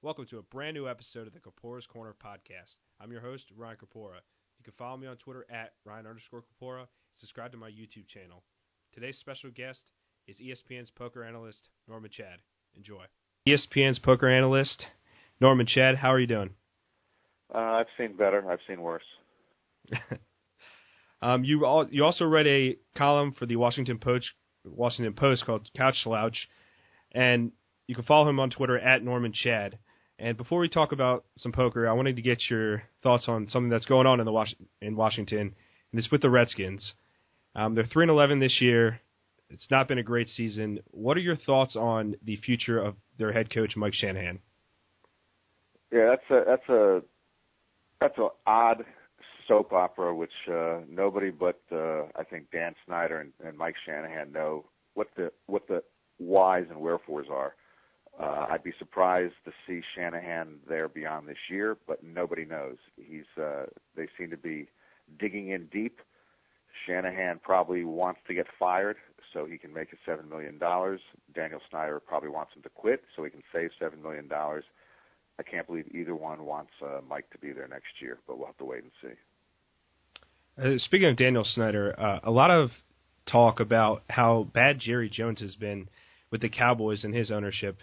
Welcome to a brand new episode of the Corpora's Corner podcast. I'm your host, Ryan Corpora. You can follow me on Twitter at Ryan_Corpora and subscribe to my YouTube channel. Today's special guest is ESPN's poker analyst, Norman Chad. Enjoy. ESPN's poker analyst, Norman Chad, how are you doing? I've seen better. I've seen worse. You also read a column for the Washington Post called Couch Slouch, and you can follow him on Twitter at Norman Chad. And before we talk about some poker, I wanted to get your thoughts on something that's going on in Washington, and it's with the Redskins. They're 3-11 this year. It's not been a great season. What are your thoughts on the future of their head coach, Mike Shanahan? Yeah, that's an odd soap opera, which nobody but I think Dan Snyder and Mike Shanahan know what the whys and wherefores are. I'd be surprised to see Shanahan there beyond this year, but nobody knows. They seem to be digging in deep. Shanahan probably wants to get fired so he can make his $7 million. Daniel Snyder probably wants him to quit so he can save $7 million. I can't believe either one wants Mike to be there next year, but we'll have to wait and see. Speaking of Daniel Snyder, a lot of talk about how bad Jerry Jones has been with the Cowboys and his ownership.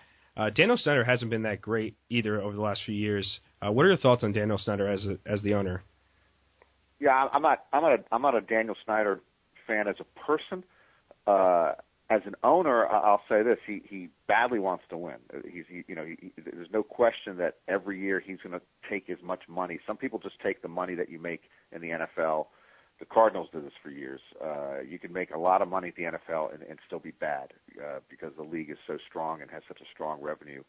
Daniel Snyder hasn't been that great either over the last few years. What are your thoughts on Daniel Snyder as the owner? Yeah, I'm not a Daniel Snyder fan as a person. As an owner, I'll say this: he badly wants to win. There's no question that every year he's going to take as much money. Some people just take the money that you make in the NFL. The Cardinals did this for years. You can make a lot of money at the NFL and still be bad because the league is so strong and has such a strong revenue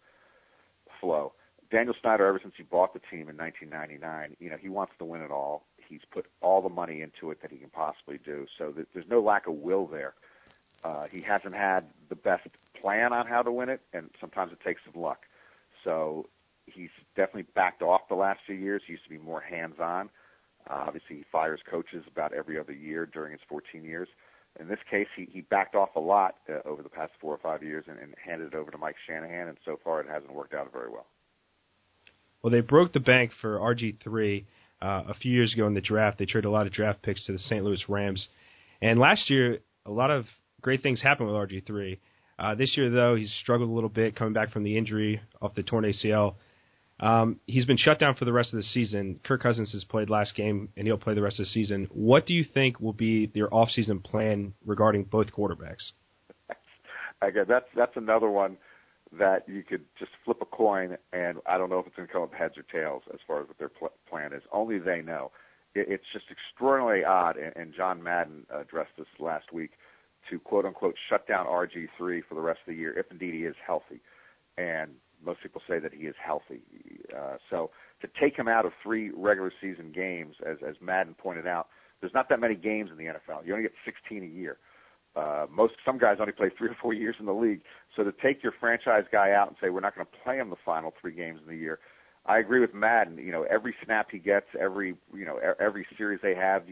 flow. Daniel Snyder, ever since he bought the team in 1999, he wants to win it all. He's put all the money into it that he can possibly do. So there's no lack of will there. He hasn't had the best plan on how to win it, and sometimes it takes some luck. So he's definitely backed off the last few years. He used to be more hands-on. Obviously, he fires coaches about every other year during his 14 years. In this case, he backed off a lot over the past 4 or 5 years and handed it over to Mike Shanahan, and so far it hasn't worked out very well. Well, they broke the bank for RG3 a few years ago in the draft. They traded a lot of draft picks to the St. Louis Rams. And last year, a lot of great things happened with RG3. This year, though, he's struggled a little bit coming back from the injury off the torn ACL. He's been shut down for the rest of the season. Kirk Cousins has played last game, and he'll play the rest of the season. What do you think will be their offseason plan regarding both quarterbacks? Again, that's another one that you could just flip a coin, and I don't know if it's going to come up heads or tails as far as what their plan is. Only they know. It's just extraordinarily odd, and John Madden addressed this last week, to quote-unquote shut down RG3 for the rest of the year, if indeed he is healthy. And most people say that he is healthy. So to take him out of 3 regular season games, as Madden pointed out, there's not that many games in the NFL. You only get 16 a year. Some guys only play 3 or 4 years in the league. So to take your franchise guy out and say we're not going to play him the final 3 games in the year, I agree with Madden. Every snap he gets, every series they have,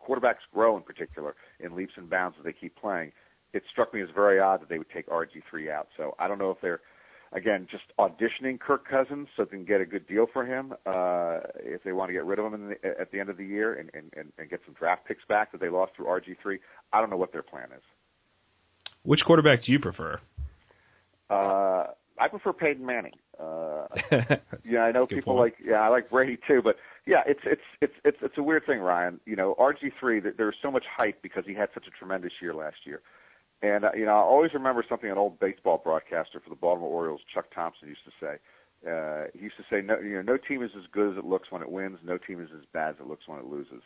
quarterbacks grow in particular in leaps and bounds as they keep playing. It struck me as very odd that they would take RG3 out. So I don't know if they're, again, just auditioning Kirk Cousins so they can get a good deal for him if they want to get rid of him at the end of the year and get some draft picks back that they lost through RG3. I don't know what their plan is. Which quarterback do you prefer? I prefer Peyton Manning. I know people I like Brady too, but yeah, it's a weird thing, Ryan. RG3, there's so much hype because he had such a tremendous year last year. And, I always remember something an old baseball broadcaster for the Baltimore Orioles, Chuck Thompson, used to say. He used to say, no team is as good as it looks when it wins. No team is as bad as it looks when it loses.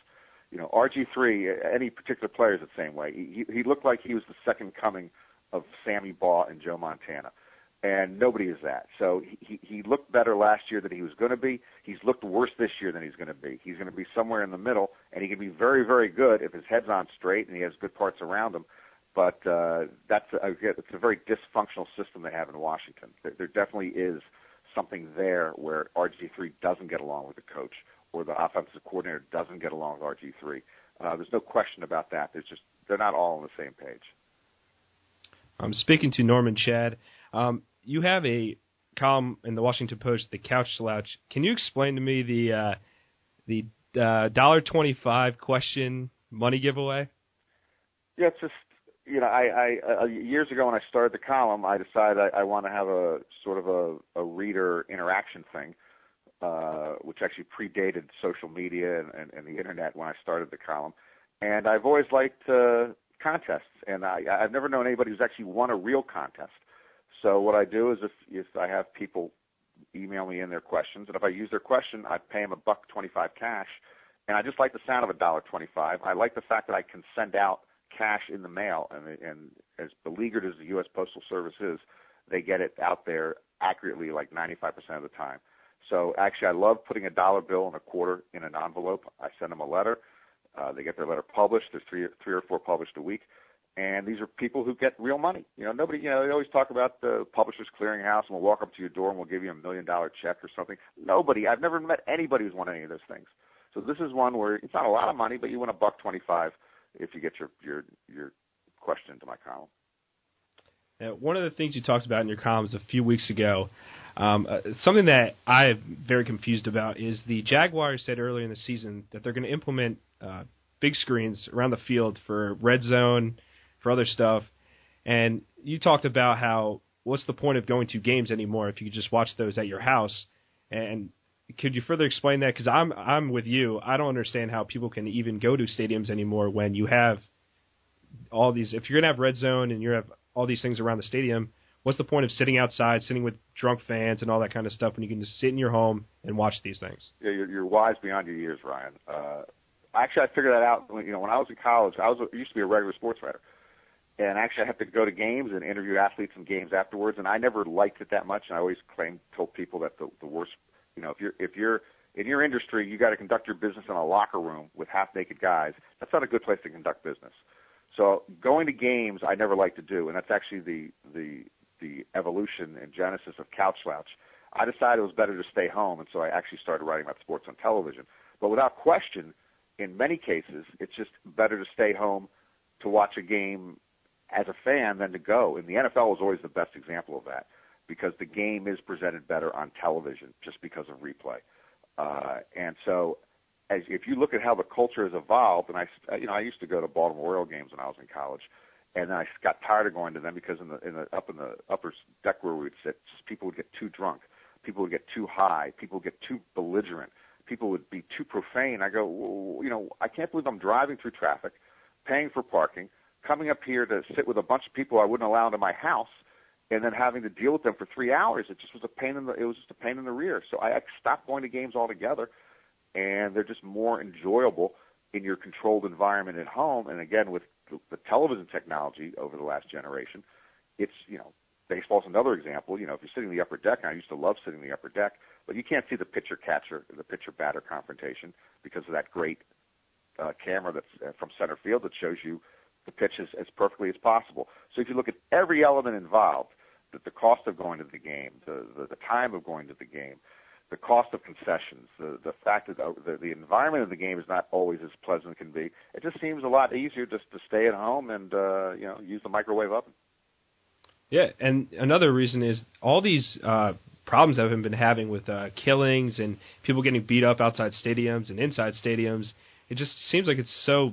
RG3, any particular player is the same way. He looked like he was the second coming of Sammy Baugh and Joe Montana. And nobody is that. So he looked better last year than he was going to be. He's looked worse this year than he's going to be. He's going to be somewhere in the middle, and he can be very, very good if his head's on straight and he has good parts around him. But it's a very dysfunctional system they have in Washington. There definitely is something there where RG3 doesn't get along with the coach or the offensive coordinator doesn't get along with RG3. There's no question about that. They're not all on the same page. I'm speaking to Norman Chad. You have a column in the Washington Post, the Couch Slouch. Can you explain to me the $1.25 question money giveaway? Yeah, it's just, I years ago when I started the column, I decided I want to have a sort of a reader interaction thing, which actually predated social media and the internet when I started the column. And I've always liked contests, and I've never known anybody who's actually won a real contest. So what I do is if I have people email me in their questions, and if I use their question, I pay them $1.25 cash. And I just like the sound of $1.25. I like the fact that I can send out cash in the mail, and as beleaguered as the U.S. Postal Service is, they get it out there accurately like 95% of the time. So actually, I love putting a dollar bill and a quarter in an envelope. I send them a letter. They get their letter published. There's three or four published a week. And these are people who get real money. Nobody, they always talk about the Publishers Clearinghouse, and we'll walk up to your door and we'll give you $1 million check or something. Nobody. I've never met anybody who's won any of those things. So this is one where it's not a lot of money, but you win $1.25 if you get your question into my column. One of the things you talked about in your columns a few weeks ago, something that I'm very confused about, is the Jaguars said earlier in the season that they're going to implement big screens around the field for red zone, for other stuff. And you talked about how what's the point of going to games anymore if you could just watch those at your house. And could you further explain that? Because I'm with you. I don't understand how people can even go to stadiums anymore when you have all these. If you're going to have red zone and you have all these things around the stadium, what's the point of sitting outside, sitting with drunk fans and all that kind of stuff when you can just sit in your home and watch these things? Yeah, you're wise beyond your years, Ryan. Actually, I figured that out when I was in college. I used to be a regular sports writer. And actually, I had to go to games and interview athletes in games afterwards, and I never liked it that much. And I always told people that the worst, if you're in your industry, you got to conduct your business in a locker room with half-naked guys. That's not a good place to conduct business. So going to games, I never liked to do, and that's actually the evolution and genesis of Couch Slouch. I decided it was better to stay home, and so I actually started writing about sports on television. But without question, in many cases, it's just better to stay home to watch a game as a fan than to go. And the NFL is always the best example of that because the game is presented better on television just because of replay. And so if you look at how the culture has evolved, and I used to go to Baltimore Royal games when I was in college, and then I got tired of going to them because in the upper deck where we would sit, people would get too drunk, people would get too high, people would get too belligerent, people would be too profane. I go, well, I can't believe I'm driving through traffic, paying for parking, coming up here to sit with a bunch of people I wouldn't allow into my house, and then having to deal with them for 3 hours. It just was a pain in the rear. So I stopped going to games altogether, and they're just more enjoyable in your controlled environment at home. And again, with the television technology over the last generation, it's, baseball's another example. If you're sitting in the upper deck, and I used to love sitting in the upper deck, but you can't see the pitcher-batter confrontation because of that great camera that's from center field that shows you the pitch as perfectly as possible. So if you look at every element involved, the cost of going to the game, the time of going to the game, the cost of concessions, the fact that the environment of the game is not always as pleasant as it can be, it just seems a lot easier just to stay at home and use the microwave oven. Yeah, and another reason is all these problems that we've been having with killings and people getting beat up outside stadiums and inside stadiums. It just seems like it's so.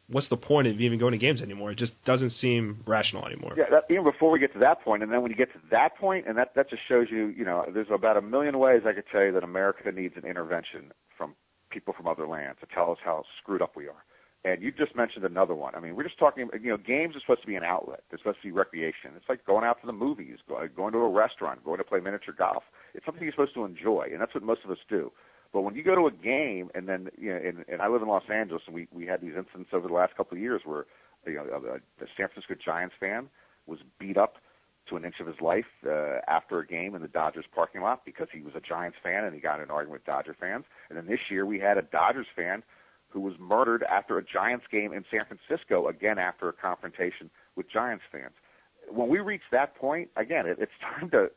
What's the point of even going to games anymore? It just doesn't seem rational anymore. Yeah, even before we get to that point, and then when you get to that point, and that just shows you, there's about 1 million ways I could tell you that America needs an intervention from people from other lands to tell us how screwed up we are. And you just mentioned another one. I mean, we're just talking, games are supposed to be an outlet. They're supposed to be recreation. It's like going out to the movies, going to a restaurant, going to play miniature golf. It's something you're supposed to enjoy, and that's what most of us do. But when you go to a game, and then, and I live in Los Angeles, and we had these incidents over the last couple of years where, the San Francisco Giants fan was beat up to an inch of his life after a game in the Dodgers parking lot because he was a Giants fan and he got in an argument with Dodger fans. And then this year we had a Dodgers fan who was murdered after a Giants game in San Francisco, again after a confrontation with Giants fans. When we reach that point, again, it's time to,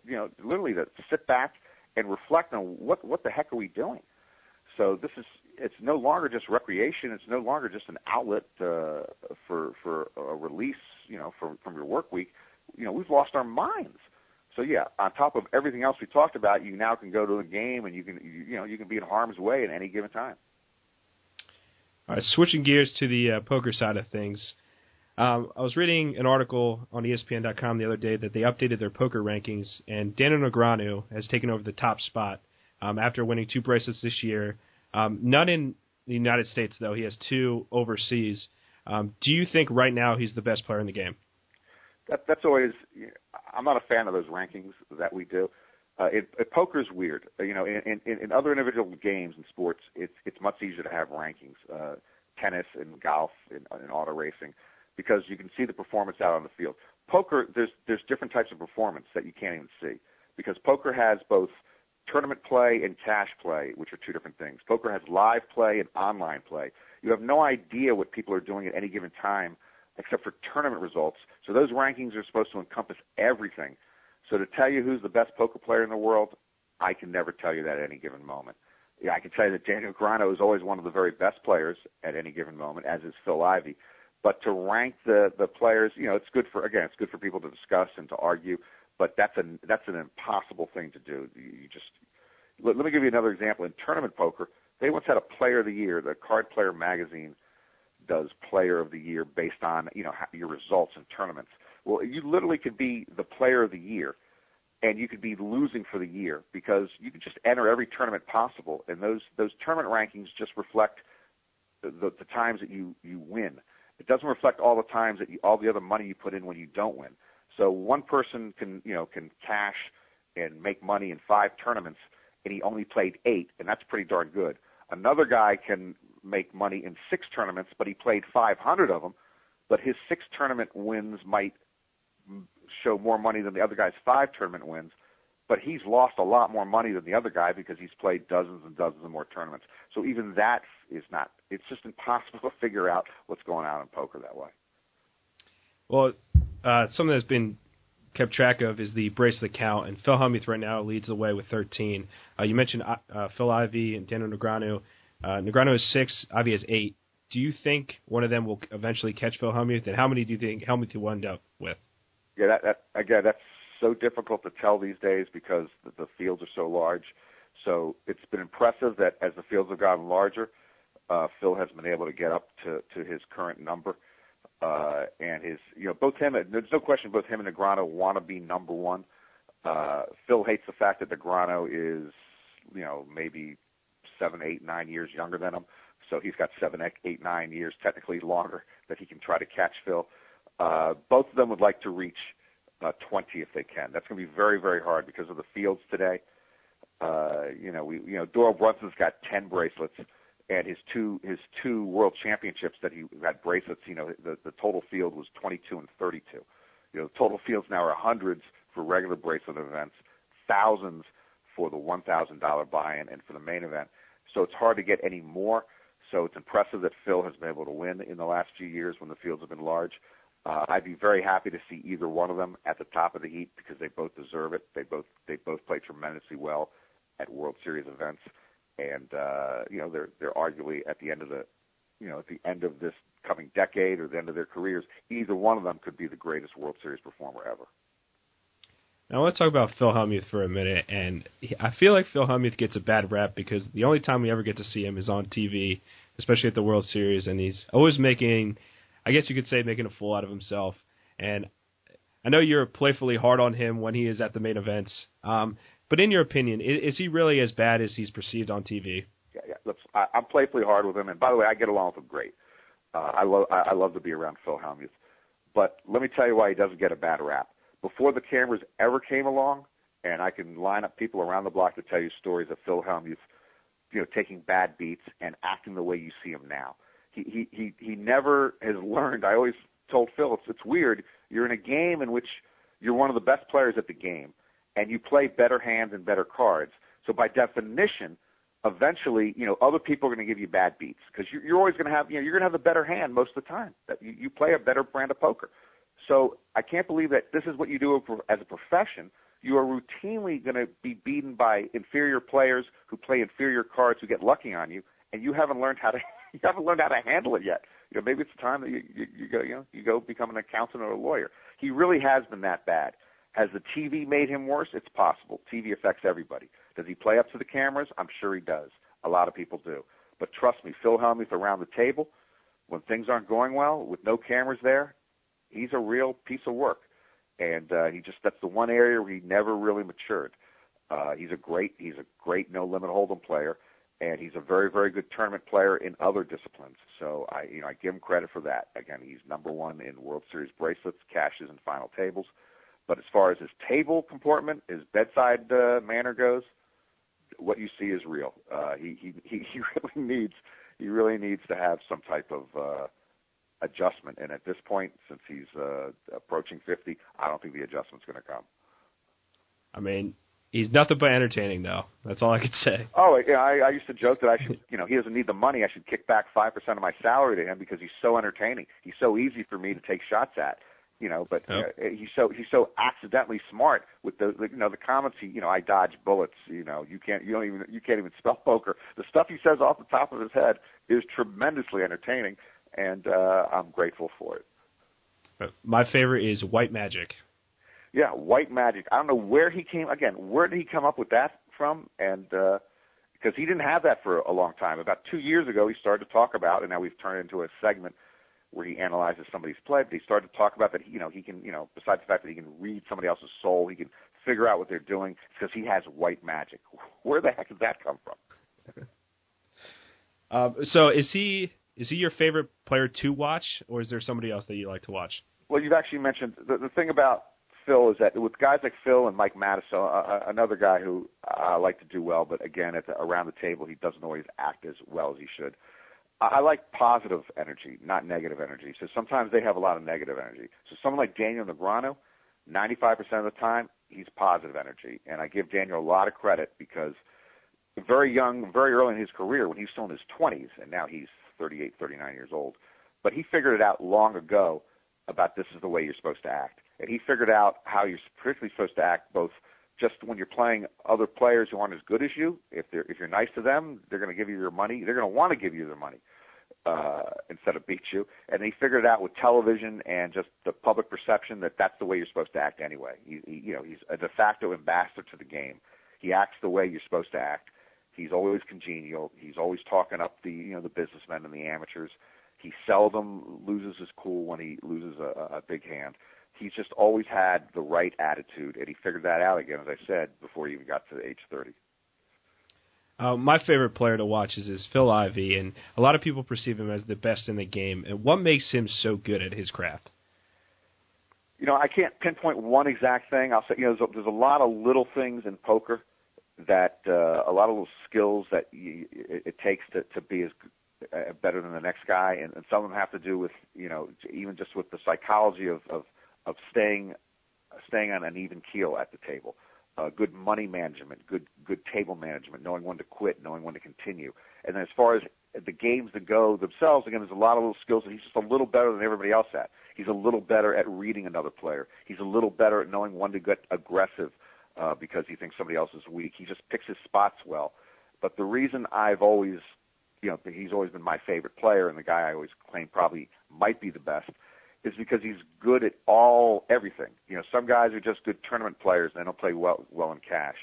literally to sit back and reflect on what the heck are we doing? So it's no longer just recreation. It's no longer just an outlet for a release, from your work week. We've lost our minds. So yeah, on top of everything else we talked about, you now can go to a game and you can be in harm's way at any given time. All right, switching gears to the poker side of things. I was reading an article on ESPN.com the other day that they updated their poker rankings, and Daniel Negreanu has taken over the top spot after winning 2 bracelets this year. None in the United States, though. He has 2 overseas. Do you think right now he's the best player in the game? That's always. I'm not a fan of those rankings that we do. Poker's weird. In other individual games and sports, it's much easier to have rankings. Tennis and golf and auto racing, because you can see the performance out on the field. Poker, there's different types of performance that you can't even see, because poker has both tournament play and cash play, which are 2 different things. Poker has live play and online play. You have no idea what people are doing at any given time except for tournament results. So those rankings are supposed to encompass everything. So to tell you who's the best poker player in the world, I can never tell you that at any given moment. Yeah, I can tell you that Daniel Negreanu is always one of the very best players at any given moment, as is Phil Ivey. But to rank the players, it's good for people to discuss and to argue. But that's an impossible thing to do. Let me give you another example. In tournament poker, they once had a Player of the Year. The Card Player magazine does Player of the Year based on your results in tournaments. Well, you literally could be the Player of the Year, and you could be losing for the year, because you could just enter every tournament possible, and those tournament rankings just reflect the times that you win. It doesn't reflect all the times that all the other money you put in when you don't win. So one person can cash and make money in 5 tournaments, and he only played 8, and that's pretty darn good. Another guy can make money in 6 tournaments, but he played 500 of them, but his 6 tournament wins might show more money than the other guy's 5 tournament wins, but he's lost a lot more money than the other guy because he's played dozens and dozens of more tournaments. So even that is not – it's just impossible to figure out what's going on in poker that way. Well, something that's been kept track of is the bracelet count, and Phil Hellmuth right now leads the way with 13. You mentioned Phil Ivey and Daniel Negreanu. Negreanu has 6, Ivey has 8. Do you think one of them will eventually catch Phil Hellmuth, and how many do you think Hellmuth will end up with? Yeah, that's so difficult to tell these days because the fields are so large. So it's been impressive that as the fields have gotten larger, Phil has been able to get up to his current number. And there's no question both him and Negreanu want to be number 1. Phil hates the fact that Negreanu is, maybe 7, 8, 9 years younger than him. So he's got 7, 8, 9 years technically longer that he can try to catch Phil. Both of them would like to reach 20 if they can. That's going to be very, very hard because of the fields today. Doyle Brunson's got 10 bracelets, and his two world championships that he had bracelets. The total field was 22 and 32. The total fields now are hundreds for regular bracelet events, thousands for the $1,000 buy-in and for the main event. So it's hard to get any more. So it's impressive that Phil has been able to win in the last few years when the fields have been large. I'd be very happy to see either one of them at the top of the heap because they both deserve it. They both play tremendously well at World Series events, and they're arguably at the end of this coming decade or the end of their careers. Either one of them could be the greatest World Series performer ever. Now, I want to talk about Phil Hellmuth for a minute, and I feel like Phil Hellmuth gets a bad rap because the only time we ever get to see him is on TV, especially at the World Series, and he's always making, I guess you could say, making a fool out of himself. And I know you're playfully hard on him when he is at the main events, but in your opinion, is he really as bad as he's perceived on TV? Yeah. Look, I'm playfully hard with him, and by the way, I get along with him great. I love to be around Phil Hellmuth, but let me tell you why he doesn't get a bad rap. Before the cameras ever came along, and I can line up people around the block to tell you stories of Phil Hellmuth, taking bad beats and acting the way you see him now. He never has learned. I always told Phil, it's weird. You're in a game in which you're one of the best players at the game, and you play better hands and better cards. So by definition, eventually, other people are going to give you bad beats because you're always going to have, you're going to have the better hand most of the time. That you play a better brand of poker. So I can't believe that this is what you do as a profession. You are routinely going to be beaten by inferior players who play inferior cards who get lucky on you, and you haven't learned how to handle it yet. Maybe it's time that you go become an accountant or a lawyer. He really has been that bad. Has the TV made him worse? It's possible. TV affects everybody. Does he play up to the cameras? I'm sure he does. A lot of people do. But trust me, Phil Hellmuth around the table, when things aren't going well, with no cameras there, he's a real piece of work. And that's the one area where he never really matured. He's a great no limit hold'em player, and he's a very, very good tournament player in other disciplines. So I give him credit for that. Again, he's number one in World Series bracelets, cashes, and final tables. But as far as his table comportment, his bedside manner goes, what you see is real. He really needs to have some type of adjustment. And at this point, since he's approaching 50, I don't think the adjustment's going to come. I mean, he's nothing but entertaining, though. That's all I could say. Oh, yeah, I used to joke that I should, he doesn't need the money. I should kick back 5% of my salary to him because he's so entertaining. He's so easy for me to take shots at. But he's so accidentally smart with the comments. I dodge bullets. You can't even spell poker. The stuff he says off the top of his head is tremendously entertaining, and I'm grateful for it. My favorite is White Magic. Yeah, White Magic. I don't know where he came. Again, where did he come up with that from? And because he didn't have that for a long time. About 2 years ago, he started to talk about, and now we've turned it into a segment where he analyzes somebody's play. But he started to talk about that. He can, besides the fact that he can read somebody else's soul, he can figure out what they're doing because he has white magic. Where the heck did that come from? So is he your favorite player to watch, or is there somebody else that you like to watch? Well, you've actually mentioned the thing about Phil is that with guys like Phil and Mike Madison, another guy who I like to do well, but again, around the table, he doesn't always act as well as he should. I like positive energy, not negative energy. So sometimes they have a lot of negative energy. So someone like Daniel Negreanu, 95% of the time, he's positive energy. And I give Daniel a lot of credit because very young, very early in his career, when he was still in his 20s, and now he's 38, 39 years old, but he figured it out long ago about this is the way you're supposed to act. And he figured out how you're particularly supposed to act both just when you're playing other players who aren't as good as you. If you're nice to them, they're going to give you your money. They're going to want to give you their money instead of beat you. And he figured it out with television and just the public perception that that's the way you're supposed to act anyway. He's a de facto ambassador to the game. He acts the way you're supposed to act. He's always congenial. He's always talking up the businessmen and the amateurs. He seldom loses his cool when he loses a big hand. He's just always had the right attitude, and he figured that out again, as I said, before he even got to age 30. My favorite player to watch is Phil Ivey, and a lot of people perceive him as the best in the game. And what makes him so good at his craft? I can't pinpoint one exact thing. I'll say, there's a lot of little things in poker that a lot of little skills that it takes to be as better than the next guy, and some of them have to do with even just with the psychology of staying on an even keel at the table, good money management, good table management, knowing when to quit, knowing when to continue. And then as far as the games that go themselves, again, there's a lot of little skills that he's just a little better than everybody else at. He's a little better at reading another player. He's a little better at knowing when to get aggressive because he thinks somebody else is weak. He just picks his spots well. But the reason I've always, he's always been my favorite player and the guy I always claim probably might be the best, is because he's good at everything. Some guys are just good tournament players and they don't play well in cash.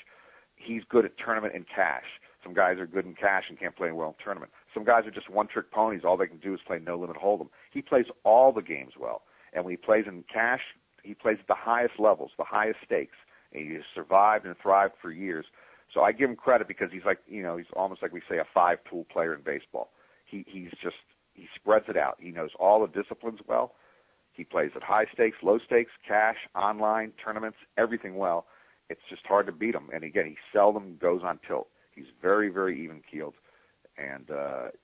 He's good at tournament and cash. Some guys are good in cash and can't play well in tournament. Some guys are just one-trick ponies. All they can do is play no-limit hold'em. He plays all the games well. And when he plays in cash, he plays at the highest levels, the highest stakes. And he has survived and thrived for years. So I give him credit because he's like, he's almost like we say a five-tool player in baseball. He spreads it out. He knows all the disciplines well. He plays at high stakes, low stakes, cash, online, tournaments, everything well. It's just hard to beat him. And again, he seldom goes on tilt. He's very, very even-keeled. And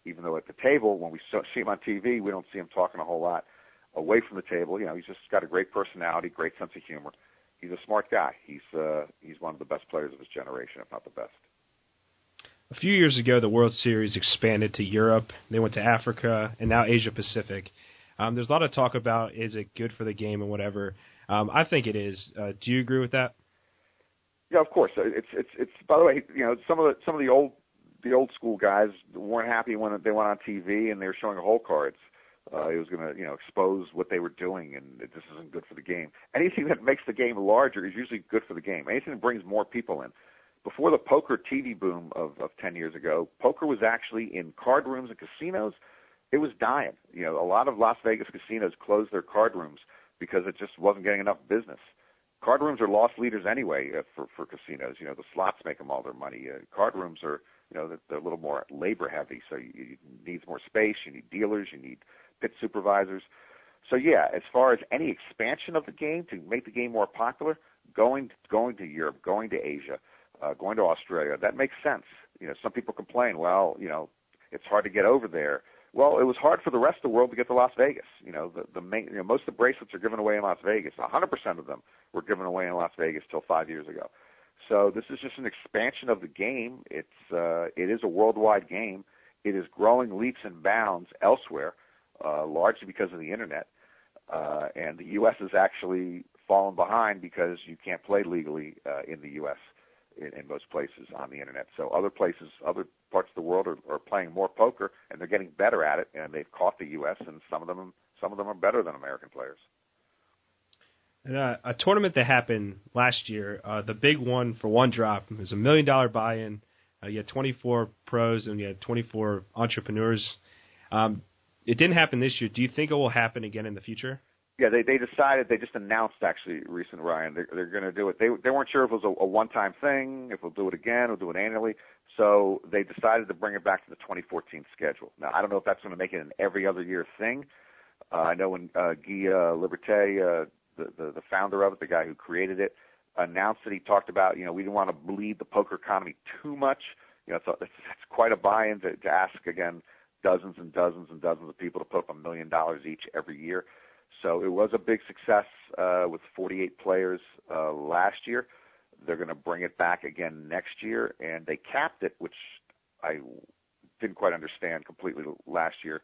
even though at the table, when we see him on TV, we don't see him talking a whole lot. Away from the table, he's just got a great personality, great sense of humor. He's a smart guy. He's one of the best players of his generation, if not the best. A few years ago, the World Series expanded to Europe. They went to Africa and now Asia Pacific. There's a lot of talk about is it good for the game and whatever. I think it is. Do you agree with that? Yeah, of course. It's by the way, some of the old school guys weren't happy when they went on TV and they were showing hole cards. It was going to, expose what they were doing, and this isn't good for the game. Anything that makes the game larger is usually good for the game. Anything that brings more people in. Before the poker TV boom of 10 years ago, poker was actually in card rooms and casinos. It was dying. A lot of Las Vegas casinos closed their card rooms because it just wasn't getting enough business. Card rooms are loss leaders anyway for casinos. The slots make them all their money. Card rooms are, they're a little more labor heavy, so you need more space. You need dealers. You need pit supervisors. So yeah, as far as any expansion of the game to make the game more popular, going to Europe, going to Asia, going to Australia, that makes sense. Some people complain, well, it's hard to get over there. Well, it was hard for the rest of the world to get to Las Vegas. The main, most of the bracelets are given away in Las Vegas. 100% of them were given away in Las Vegas till 5 years ago. So this is just an expansion of the game. It is a worldwide game. It is growing leaps and bounds elsewhere, largely because of the internet. And the U.S. has actually fallen behind because you can't play legally in the U.S. in most places on the internet. So other places, other parts of the world are playing more poker, and they're getting better at it, and they've caught the U.S. and some of them are better than American players. And, a tournament that happened last year, the big one for one drop, was $1 million buy-in. You had 24 pros and you had 24 entrepreneurs. It didn't happen this year. Do you think it will happen again in the future? Yeah, they decided, they just announced actually recent, Ryan, they're going to do it. They weren't sure if it was a one-time thing, if we'll do it again, we'll do it annually. So they decided to bring it back to the 2014 schedule. Now, I don't know if that's going to make it an every other year thing. I know when Guy Liberté, the founder of it, the guy who created it, announced that he talked about, we didn't want to bleed the poker economy too much. It's quite a buy-in to ask, again, dozens and dozens and dozens of people to put up $1 million each every year. So it was a big success with 48 players last year. They're going to bring it back again next year, and they capped it, which I didn't quite understand completely last year.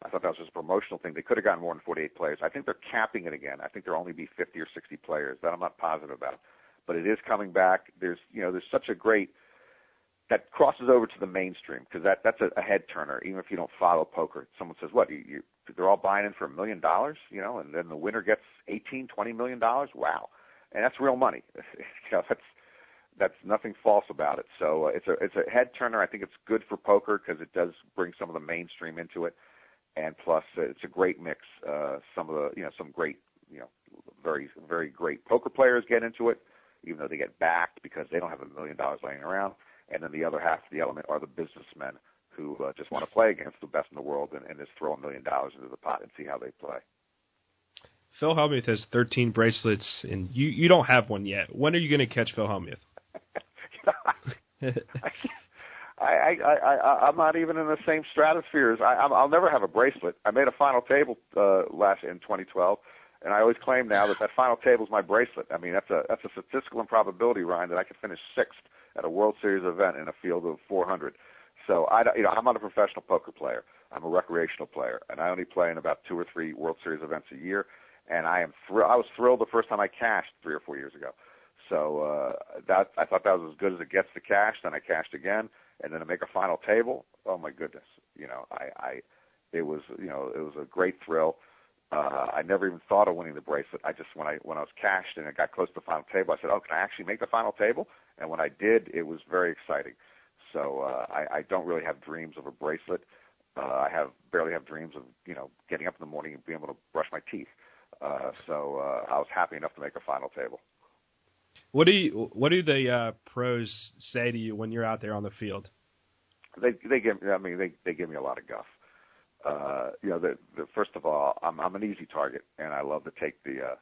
I thought that was just a promotional thing. They could have gotten more than 48 players. I think they're capping it again. I think there'll only be 50 or 60 players. That I'm not positive about, but it is coming back. There's such a great that crosses over to the mainstream because that's a head turner. Even if you don't follow poker, someone says, "What? They're all buying in for $1 million, and then the winner gets $18-20 million. Wow, and that's real money. That's nothing false about it. So it's a head turner. I think it's good for poker because it does bring some of the mainstream into it, and plus it's a great mix. Some of the some great very very great poker players get into it, even though they get backed because they don't have $1 million laying around. And then the other half of the element are the businessmen who just want to play against the best in the world and just throw $1 million into the pot and see how they play. Phil Hellmuth has 13 bracelets, and you don't have one yet. When are you going to catch Phil Hellmuth? I'm not even in the same stratosphere as I'll never have a bracelet. I made a final table in 2012, and I always claim now that final table is my bracelet. I mean, that's a statistical improbability, Ryan, that I could finish sixth at a World Series event in a field of 400. So I'm not a professional poker player. I'm a recreational player, and I only play in about 2 or 3 World Series events a year. And I was thrilled the first time I cashed 3 or 4 years ago. So I thought that was as good as it gets to cash. Then I cashed again, and then to make a final table. Oh my goodness! It was a great thrill. I never even thought of winning the bracelet. I just when I was cashed and it got close to the final table, I said, "Oh, can I actually make the final table?" And when I did, it was very exciting. So I don't really have dreams of a bracelet. I barely have dreams of getting up in the morning and being able to brush my teeth. So I was happy enough to make a final table. What do the pros say to you when you're out there on the field? They give me a lot of guff. First of all, I'm an easy target, and I love to take the.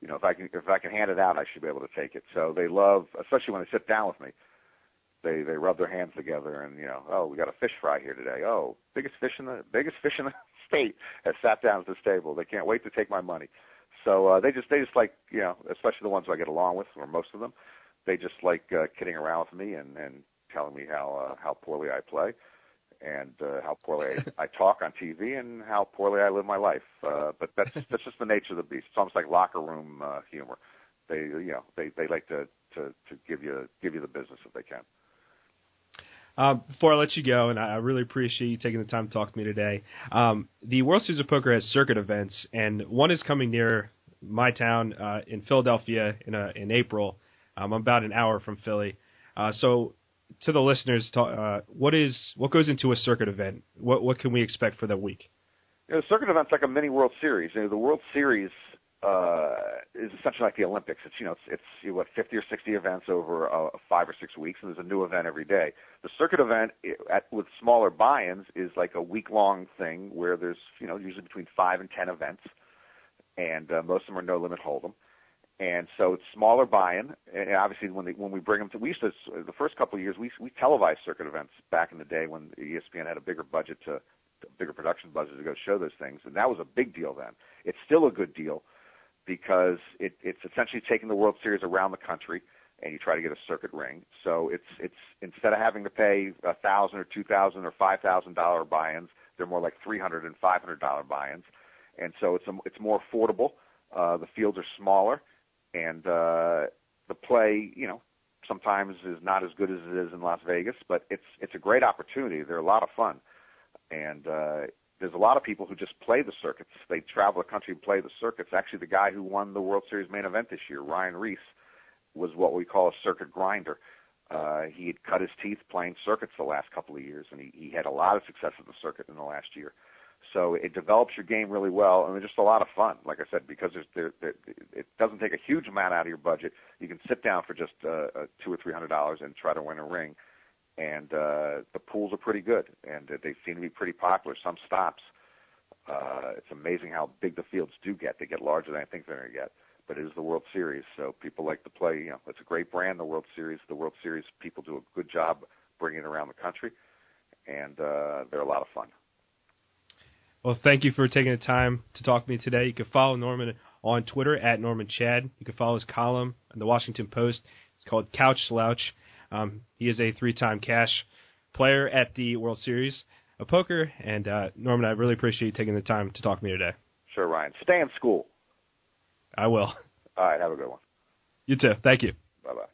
If I can hand it out, I should be able to take it. So they love, especially when they sit down with me. They rub their hands together and oh, we got a fish fry here today. Oh, biggest fish in the state has sat down at this table. They can't wait to take my money. So they just like especially the ones who I get along with, or most of them, they just like kidding around with me and telling me how poorly I play and how poorly I talk on TV and how poorly I live my life. But that's just the nature of the beast. It's almost like locker room humor. They like to give you the business if they can. Before I let you go, and I really appreciate you taking the time to talk to me today, the World Series of Poker has circuit events, and one is coming near my town in Philadelphia in April. I'm about an hour from Philly. So to the listeners, what goes into a circuit event? What can we expect for that week? The circuit event's like a mini World Series. The World Series is essentially like the Olympics. It's 50 or 60 events over 5 or 6 weeks, and there's a new event every day. The circuit event with smaller buy-ins is like a week-long thing where there's usually between 5 and 10 events, and most of them are no limit hold'em. And so it's smaller buy-in, and obviously when we bring them to, we used to, the first couple of years we televised circuit events back in the day when ESPN had a bigger production budget to go show those things, and that was a big deal then. It's still a good deal because it's essentially taking the World Series around the country, and you try to get a circuit ring. So it's instead of having to pay $1,000 or $2,000 or $5,000 buy-ins, they're more like $300 and $500 buy-ins, and so it's more affordable. The fields are smaller, and the play, sometimes is not as good as it is in Las Vegas, but it's a great opportunity. They're a lot of fun, and there's a lot of people who just play the circuits. They travel the country and play the circuits. Actually, the guy who won the World Series main event this year, Ryan Reese, was what we call a circuit grinder. He had cut his teeth playing circuits the last couple of years, and he had a lot of success at the circuit in the last year. So it develops your game really well, and it's just a lot of fun. Like I said, because it doesn't take a huge amount out of your budget. You can sit down for just $200 or $300 and try to win a ring. And the pools are pretty good, and they seem to be pretty popular. Some stops. It's amazing how big the fields do get. They get larger than I think they're going to get. But it is the World Series, so people like to play. It's a great brand, the World Series. The World Series people do a good job bringing it around the country, and they're a lot of fun. Well, thank you for taking the time to talk to me today. You can follow Norman on Twitter at Norman Chad. You can follow his column in the Washington Post. It's called Couch Slouch. He is a 3-time cash player at the World Series of Poker. And, Norman, I really appreciate you taking the time to talk to me today. Sure, Ryan. Stay in school. I will. All right. Have a good one. You too. Thank you. Bye-bye.